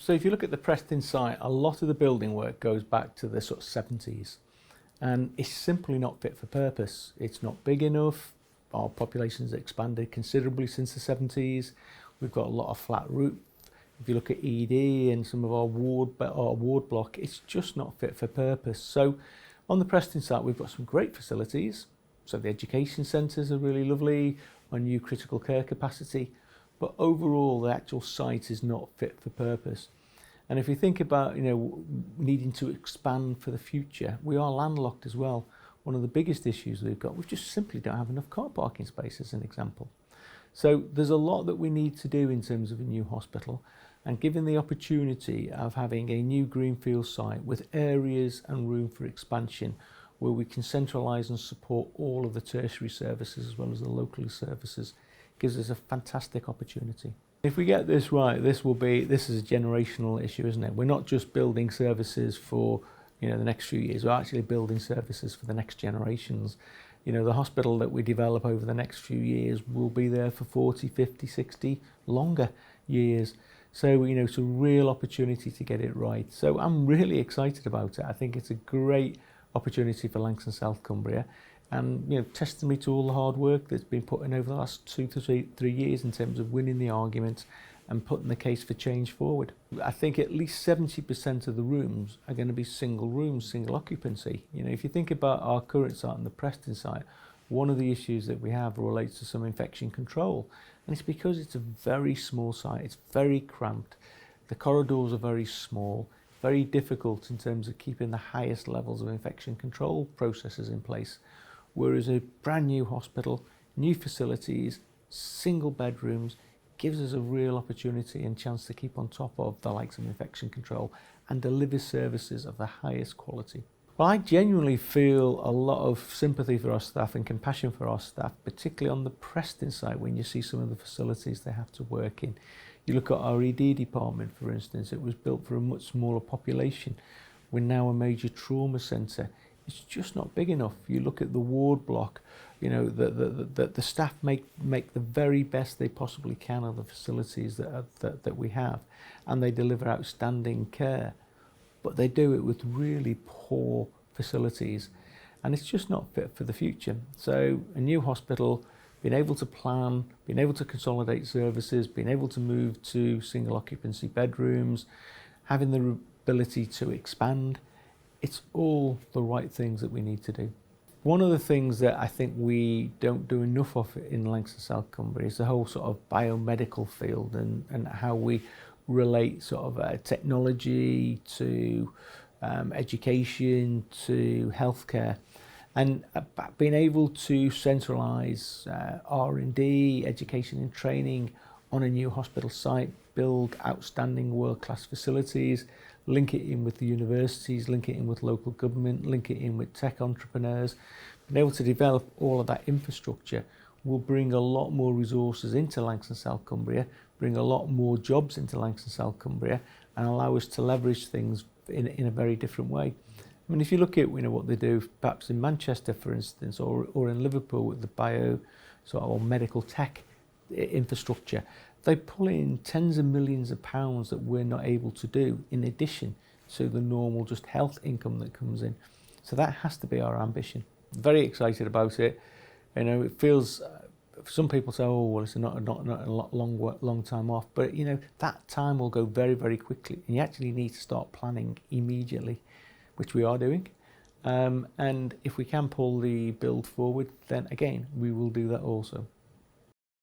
So if you look at the Preston site, a lot of the building work goes back to the sort of 70s, and it's simply not fit for purpose. It's not big enough. Our population's expanded considerably since the 70s. We've got a lot of flat roof. If you look at ED and some of our ward block, it's just not fit for purpose. So on the Preston site, we've got some great facilities. So the education centres are really lovely, our new critical care capacity, but overall the actual site is not fit for purpose. And if you think about, needing to expand for the future, we are landlocked as well. One of the biggest issues we've got, we just simply don't have enough car parking space, as an example. So there's a lot that we need to do in terms of a new hospital, and given the opportunity of having a new greenfield site with areas and room for expansion, where we can centralise and support all of the tertiary services as well as the local services, gives us a fantastic opportunity. If we get this right, this is a generational issue, isn't it? We're not just building services for the next few years, we're actually building services for the next generations. The hospital that we develop over the next few years will be there for 40, 50, 60 longer years. So, it's a real opportunity to get it right. So I'm really excited about it. I think it's a great opportunity for Langston South Cumbria, and testimony to all the hard work that's been put in over the last 2 to 3 years in terms of winning the argument and putting the case for change forward. I think at least 70% of the rooms are going to be single rooms, single occupancy. If you think about our current site and the Preston site, one of the issues that we have relates to some infection control, and it's because it's a very small site, it's very cramped, the corridors are very small, very difficult in terms of keeping the highest levels of infection control processes in place. Whereas a brand new hospital, new facilities, single bedrooms, gives us a real opportunity and chance to keep on top of the likes of infection control and deliver services of the highest quality. Well, I genuinely feel a lot of sympathy for our staff and compassion for our staff, particularly on the Preston site when you see some of the facilities they have to work in. You look at our ED department, for instance, it was built for a much smaller population. We're now a major trauma centre. It's just not big enough. You look at the ward block, the staff make the very best they possibly can of the facilities that we have, and they deliver outstanding care, but they do it with really poor facilities, and it's just not fit for the future. So a new hospital, being able to plan, being able to consolidate services, being able to move to single occupancy bedrooms, having the ability to expand, it's all the right things that we need to do. One of the things that I think we don't do enough of in Langston South Cumbria is the whole sort of biomedical field and how we relate sort of technology to education to healthcare, and being able to centralise R&D, education and training on a new hospital site, build outstanding world-class facilities, link it in with the universities, link it in with local government, link it in with tech entrepreneurs. Being able to develop all of that infrastructure will bring a lot more resources into Langston South Cumbria, bring a lot more jobs into Langston South Cumbria, and allow us to leverage things in a very different way. I mean, if you look at what they do perhaps in Manchester, for instance, or in Liverpool with the bio sort of or medical tech infrastructure, they pull in tens of millions of pounds that we're not able to do in addition to the normal just health income that comes in. So that has to be our ambition. Very excited about it. It feels, some people say, oh, well, it's not a long time off, but that time will go very, very quickly, and you actually need to start planning immediately, which we are doing. And if we can pull the build forward, then again, we will do that also.